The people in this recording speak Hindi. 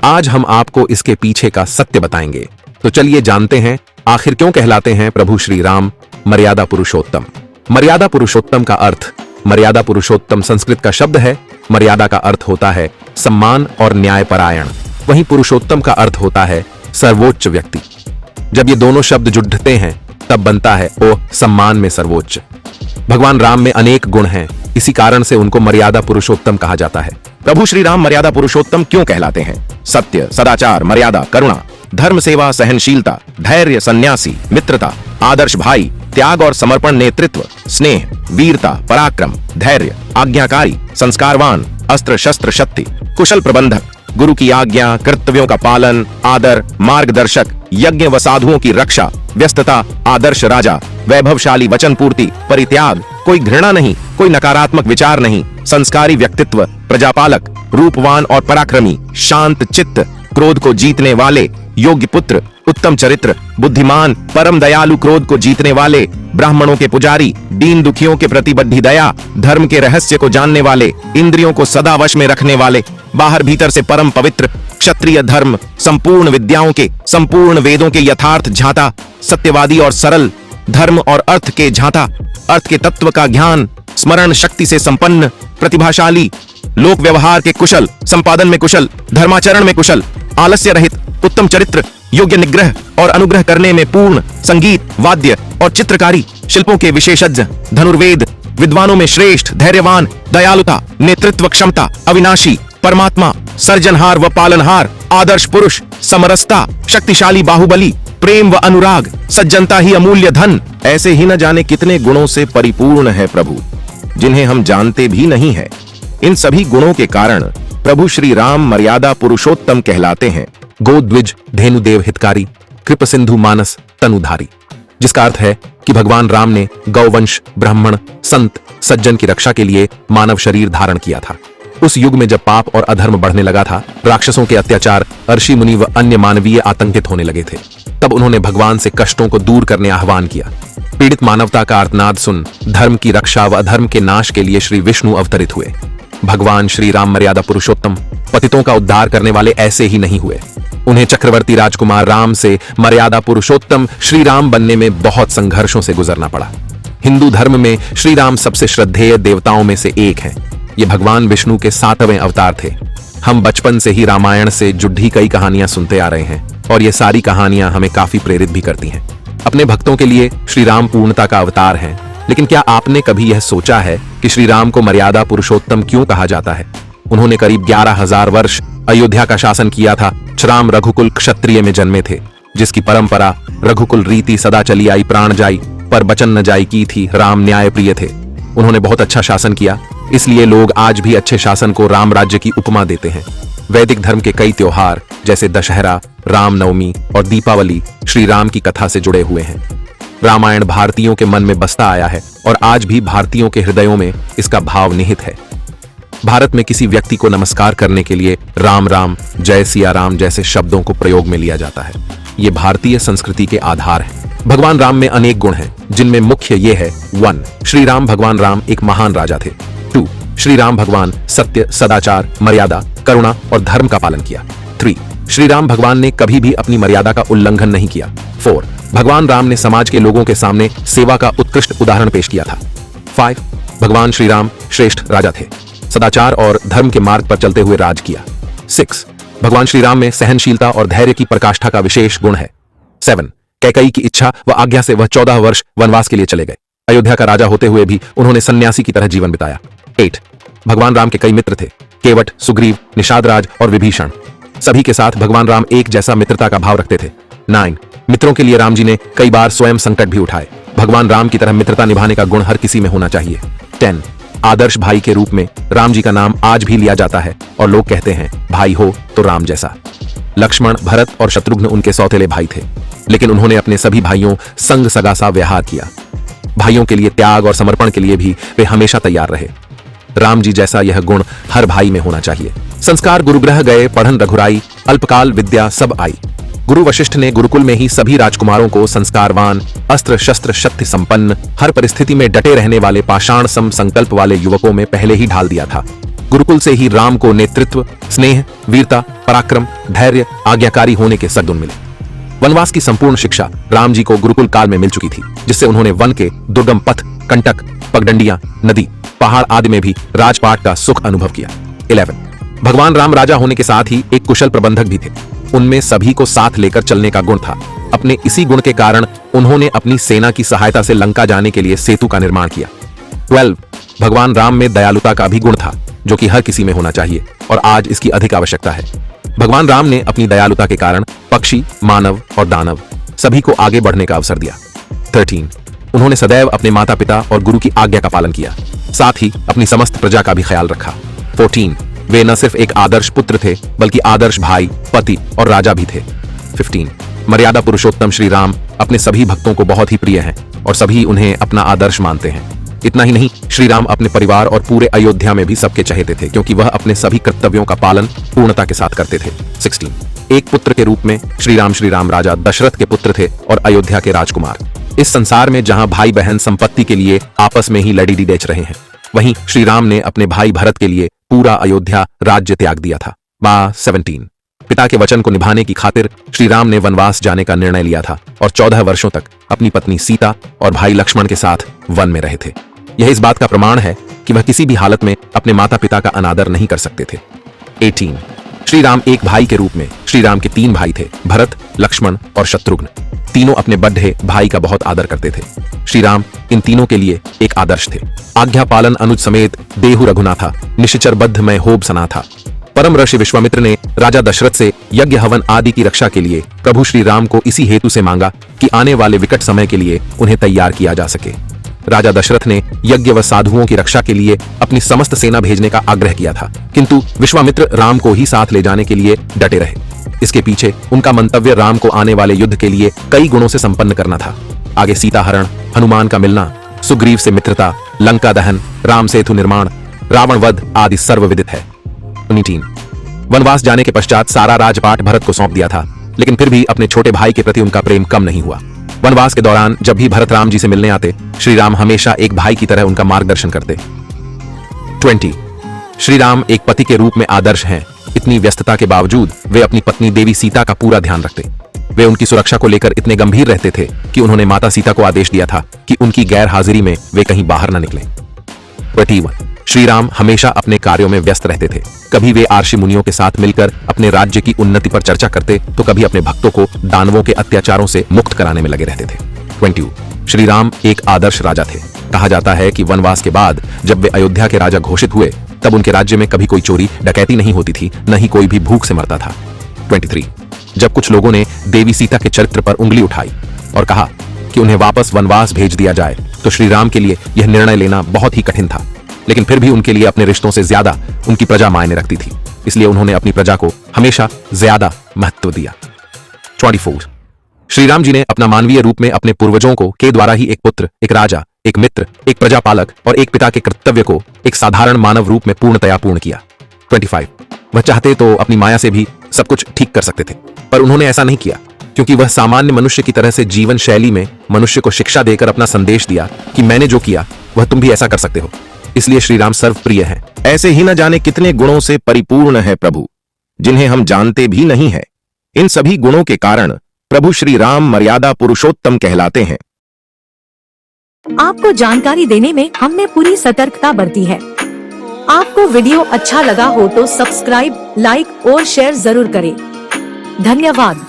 आज हम आपको इसके पीछे का सत्य बताएंगे। तो चलिए जानते हैं आखिर क्यों कहलाते हैं प्रभु श्री राम मर्यादा पुरुषोत्तम। मर्यादा पुरुषोत्तम का अर्थ, मर्यादा पुरुषोत्तम संस्कृत का शब्द है। मर्यादा का अर्थ होता है सम्मान और न्यायपरायण, वहीं पुरुषोत्तम का अर्थ होता है सर्वोच्च व्यक्ति। जब ये दोनों शब्द जुड़ते हैं तब बनता है ओ सम्मान में सर्वोच्च। भगवान राम में अनेक गुण हैं, इसी कारण से उनको मर्यादा पुरुषोत्तम कहा जाता है। प्रभु श्री राम मर्यादा पुरुषोत्तम क्यों कहलाते हैं? सत्य, सदाचार, मर्यादा, करुणा, धर्म, सेवा, सहनशीलता, धैर्य, सन्यासी, मित्रता, आदर्श भाई, त्याग और समर्पण, नेतृत्व, स्नेह, वीरता, पराक्रम, धैर्य, आज्ञाकारी, संस्कारवान, अस्त्र शस्त्र शक्ति, कुशल प्रबंधक, गुरु की आज्ञा, कर्तव्यों का पालन, आदर, मार्गदर्शक, यज्ञ व साधुओं की रक्षा, व्यस्तता, आदर्श राजा, वैभवशाली, वचन पूर्ति, परित्याग, कोई घृणा नहीं, कोई नकारात्मक विचार नहीं, संस्कारी व्यक्तित्व, प्रजापालक, रूपवान और पराक्रमी, शांत चित्त, क्रोध को जीतने वाले, योग्य पुत्र, उत्तम चरित्र, बुद्धिमान, परम दयालु, क्रोध को जीतने वाले, ब्राह्मणों के पुजारी, दीन दुखियों के प्रति बद्धी दया, धर्म के रहस्य को जानने वाले, इंद्रियों को सदा वश में रखने वाले, बाहर भीतर से परम पवित्र, क्षत्रिय धर्म, संपूर्ण विद्याओं के, संपूर्ण वेदों के यथार्थ झाता, सत्यवादी और सरल, धर्म और अर्थ के झाता, अर्थ के तत्व का ज्ञान, स्मरण शक्ति से संपन्न, प्रतिभाशाली, लोक व्यवहार के कुशल, संपादन में कुशल, धर्माचरण में कुशल, आलस्य रहित, उत्तम चरित्र, योग्य निग्रह और अनुग्रह करने में पूर्ण, संगीत, वाद्य और चित्रकारी, शिल्पों के विशेषज्ञ, धनुर्वेद, विद्वानों में श्रेष्ठ, धैर्यवान, दयालुता, नेतृत्व क्षमता, अविनाशी, परमात्मा, सर्जनहार व पालनहार, आदर्श पुरुष, समरसता, शक्तिशाली, बाहुबली, प्रेम व अनुराग, सज्जनता ही अमूल्य धन। ऐसे ही न जाने कितने गुणों से परिपूर्ण है प्रभु, जिन्हें हम जानते भी नहीं है। इन सभी गुणों के कारण प्रभु श्री राम मर्यादा पुरुषोत्तम कहलाते हैं। गोद्विज धेनुदेव हितकारी, कृप सिंधु मानस तनुधारी, जिसका अर्थ है कि भगवान राम ने गौवंश, ब्राह्मण, संत, सज्जन की रक्षा के लिए मानव शरीर धारण किया था। उस युग में जब पाप और अधर्म बढ़ने लगा था, राक्षसों के अत्याचार, ऋषि मुनि व अन्य मानवीय आतंकित होने लगे थे, तब उन्होंने भगवान से कष्टों को दूर करने आह्वान किया। पीड़ित मानवता का आर्तनाद सुन धर्म की रक्षा व अधर्म के नाश के लिए श्री विष्णु अवतरित हुए। भगवान श्री राम मर्यादा पुरुषोत्तम पतितों का उद्धार करने वाले ऐसे ही नहीं हुए। उन्हें चक्रवर्ती राजकुमार राम से मर्यादा पुरुषोत्तम श्री राम बनने में बहुत संघर्षों से गुजरना पड़ा। हिंदू धर्म में श्री राम सबसे श्रद्धेय देवताओं में से एक हैं। ये भगवान विष्णु के 7वें अवतार थे। हम बचपन से ही रामायण से जुड़ी कई कहानियां सुनते आ रहे हैं और ये सारी कहानियां हमें काफी प्रेरित भी करती हैं। अपने भक्तों के लिए श्री राम पूर्णता का अवतार हैं। लेकिन क्या आपने कभी यह सोचा है कि श्री राम को मर्यादा पुरुषोत्तम क्यों कहा जाता है? उन्होंने करीब 11,000 वर्ष अयोध्या का शासन किया था। राम रघुकुल क्षत्रिय में जन्मे थे, जिसकी परंपरा रघुकुल रीति सदा चली आई, प्राण जाई पर बचन न जाई की थी। राम न्याय प्रिय थे। उन्होंने बहुत अच्छा शासन किया, इसलिए लोग आज भी अच्छे शासन को राम राज्य की उपमा देते हैं। वैदिक धर्म के कई त्योहार जैसे दशहरा, रामनवमी और दीपावली श्री राम की कथा से जुड़े हुए हैं। रामायण भारतीयों के मन में बसता आया है और आज भी भारतीयों के हृदयों में इसका भाव निहित है। भारत में किसी व्यक्ति को नमस्कार करने के लिए राम राम, जय सिया राम जैसे शब्दों को प्रयोग में लिया जाता है। ये भारतीय संस्कृति के आधार है। भगवान राम में अनेक गुण हैं, जिनमें मुख्य ये है 1. श्री राम भगवान राम एक महान राजा थे। 2. श्री राम भगवान सत्य, सदाचार, मर्यादा, करुणा और धर्म का पालन किया। 3. श्री राम भगवान ने कभी भी अपनी मर्यादा का उल्लंघन नहीं किया। 4. भगवान राम ने समाज के लोगों के सामने सेवा का उत्कृष्ट उदाहरण पेश किया था। 5. भगवान श्री राम श्रेष्ठ राजा थे, सदाचार और धर्म के मार्ग पर चलते हुए राज किया। 6. भगवान श्री राम में सहनशीलता और धैर्य की पराकाष्ठा का विशेष गुण है। 7. कैकेयी की इच्छा व आज्ञा से वह 14 वर्ष वनवास के लिए चले गए। अयोध्या का राजा होते हुए भी उन्होंने सन्यासी की तरह जीवन बिताया। 8. भगवान राम के कई मित्र थे, केवट, सुग्रीव, निषादराज और विभीषण। सभी के साथ भगवान राम एक जैसा मित्रता का भाव रखते थे। 9. मित्रों के लिए राम जी ने कई बार स्वयं संकट भी उठाए। भगवान राम की तरह मित्रता निभाने का गुण हर किसी में होना चाहिए। 10. आदर्श भाई के रूप में राम जी का नाम आज भी लिया जाता है और लोग कहते हैं भाई हो तो राम जैसा। लक्ष्मण, भरत और शत्रुघ्न उनके सौतेले भाई थे, लेकिन उन्होंने अपने सभी भाइयों संग सगा सा व्यवहार किया। भाइयों के लिए त्याग और समर्पण के लिए भी वे हमेशा तैयार रहे। राम जी जैसा यह गुण हर भाई में होना चाहिए। संस्कार गुरुग्रह गए, पढ़न रघुराई, अल्पकाल विद्या सब आई। गुरु वशिष्ठ ने गुरुकुल में ही सभी राजकुमारों को संस्कारवान, अस्त्र शस्त्र शक्ति संपन्न, हर परिस्थिति में डटे रहने वाले पाषाण सम संकल्प वाले युवकों में पहले ही ढाल दिया था। गुरुकुल से ही राम को नेतृत्व, स्नेह, वीरता, पराक्रम, धैर्य, आज्ञाकारी होने के सद्गुण मिले। वनवास की संपूर्ण शिक्षा राम जी को गुरुकुल काल में मिल चुकी थी, जिससे उन्होंने वन के दुर्गम पथ, कंटक, पगडंडियां, नदी, पहाड़ आदि में भी राजपाट का सुख अनुभव किया। 11 भगवान राम राजा होने के साथ ही एक कुशल प्रबंधक भी थे। उनमें सभी को साथ लेकर चलने का गुण था। अपने इसी गुण के कारण उन्होंने अपनी सेना की सहायता से लंका जाने के लिए सेतु का निर्माण किया। 12 भगवान राम में दयालुता का भी गुण था, जो कि हर किसी में होना चाहिए और आज इसकी अधिक आवश्यकता है। भगवान राम ने अपनी दयालुता के कारण पक्षी, मानव और दानव सभी को आगे बढ़ने का अवसर दिया। 13 उन्होंने सदैव अपने माता पिता और गुरु की आज्ञा का पालन किया, साथ ही अपनी समस्त प्रजा का भी ख्याल रखा। 14 वे न सिर्फ एक आदर्श पुत्र थे, बल्कि आदर्श भाई, पति और राजा भी थे। 15 मर्यादा पुरुषोत्तम श्री राम अपने सभी भक्तों को बहुत ही प्रिय हैं और सभी उन्हें अपना आदर्श मानते हैं। इतना ही नहीं, श्री राम अपने परिवार और पूरे अयोध्या में भी सबके चहेते थे, क्योंकि वह अपने सभी कर्तव्यों का पालन पूर्णता के साथ करते थे। 16 एक पुत्र के रूप में श्री राम राजा दशरथ के पुत्र थे और अयोध्या के राजकुमार। इस संसार में जहां भाई बहन संपत्ति के लिए आपस में ही लड़ी डेच रहे हैं, वहीं श्री राम ने अपने भाई भरत के लिए पूरा अयोध्या राज्य त्याग दिया था। 17 पिता के वचन को निभाने की खातिर श्री राम ने वनवास जाने का निर्णय लिया था और 14 वर्षों तक अपनी पत्नी सीता और भाई लक्ष्मण के साथ वन में रहे थे। यह इस बात का प्रमाण है कि वह किसी भी हालत में अपने माता पिता का अनादर नहीं कर सकते थे। 18 श्री राम एक भाई के रूप में श्री राम के 3 भाई थे, भरत, लक्ष्मण और शत्रुघ्न। तीनों अपने बड़े भाई का बहुत आदर करते थे। श्री राम इन तीनों के लिए एक आदर्श थे। आज्ञा पालन अनुज समेत देहु रघुनाथा, निश्चर बद्ध में होब सना था। परम ऋषि विश्वामित्र ने राजा दशरथ से यज्ञ हवन आदि की रक्षा के लिए प्रभु श्री राम को इसी हेतु से मांगा कि आने वाले विकट समय के लिए उन्हें तैयार किया जा सके। राजा दशरथ ने यज्ञ व साधुओं की रक्षा के लिए अपनी समस्त सेना भेजने का आग्रह किया था, किंतु विश्वामित्र राम को ही साथ ले जाने के लिए डटे रहे। इसके पीछे उनका मंतव्य राम को आने वाले युद्ध के लिए कई गुणों से संपन्न करना था। आगे सीता हरण, हनुमान का मिलना, सुग्रीव से मित्रता, लंका दहन, राम सेतु निर्माण, रावण वध आदि सर्वविदित है। 19 वनवास जाने के पश्चात सारा राजपाट भरत को सौंप दिया था, लेकिन फिर भी अपने छोटे भाई के प्रति उनका प्रेम कम नहीं हुआ। वनवास के दौरान जब भी भरत राम जी से मिलने आते, श्री राम हमेशा एक भाई की तरह उनका मार्गदर्शन करते। 20 श्री राम एक पति के रूप में आदर्श हैं। इतनी व्यस्तता के बावजूद वे अपनी पत्नी देवी सीता का पूरा ध्यान रखते। वे उनकी सुरक्षा को लेकर इतने गंभीर रहते थे कि उन्होंने माता सीता को आदेश दिया था कि उनकी गैर हाजिरी में वे कहीं बाहर न निकलें। 21 श्री राम हमेशा अपने कार्यों में व्यस्त रहते थे। कभी वे आर्षि मुनियों के साथ मिलकर अपने राज्य की उन्नति पर चर्चा करते, तो कभी अपने भक्तों को दानवों के अत्याचारों से मुक्त कराने में लगे रहते थे। 22 श्री राम एक आदर्श राजा थे। कहा जाता है कि वनवास के बाद जब वे अयोध्या के राजा घोषित हुए, तब उनके राज्य में कभी कोई चोरी डकैती नहीं होती थी, न ही कोई भी भूख से मरता था। 23 जब कुछ लोगों ने देवी सीता के चरित्र पर उंगली उठाई और कहा कि उन्हें वापस वनवास भेज दिया जाए, तो श्री राम के लिए यह निर्णय लेना बहुत ही कठिन था। लेकिन फिर भी उनके लिए अपने रिश्तों से ज्यादा उनकी प्रजा मायने रखती थी, इसलिए उन्होंने अपनी प्रजा को हमेशा ज्यादा महत्व दिया। 24 श्री राम जी ने अपना मानवीय रूप में अपने पूर्वजों को के द्वारा ही एक पुत्र, एक राजा, एक मित्र, एक प्रजापालक और एक पिता के कर्तव्य को एक साधारण मानव रूप में पूर्णतया पूर्ण किया। 25 वह चाहते तो अपनी माया से भी सब कुछ ठीक कर सकते थे, पर उन्होंने ऐसा नहीं किया, क्योंकि वह सामान्य मनुष्य की तरह से जीवन शैली में मनुष्य को शिक्षा देकर अपना संदेश दिया कि मैंने जो किया वह तुम भी ऐसा कर सकते हो। इसलिए श्री राम सर्वप्रिय हैं। ऐसे ही न जाने कितने गुणों से परिपूर्ण है प्रभु, जिन्हें हम जानते भी नहीं है। इन सभी गुणों के कारण प्रभु श्री राम मर्यादा पुरुषोत्तम कहलाते हैं। आपको जानकारी देने में हमने पूरी सतर्कता बरती है। आपको वीडियो अच्छा लगा हो तो सब्सक्राइब, लाइक और शेयर जरूर करें। धन्यवाद।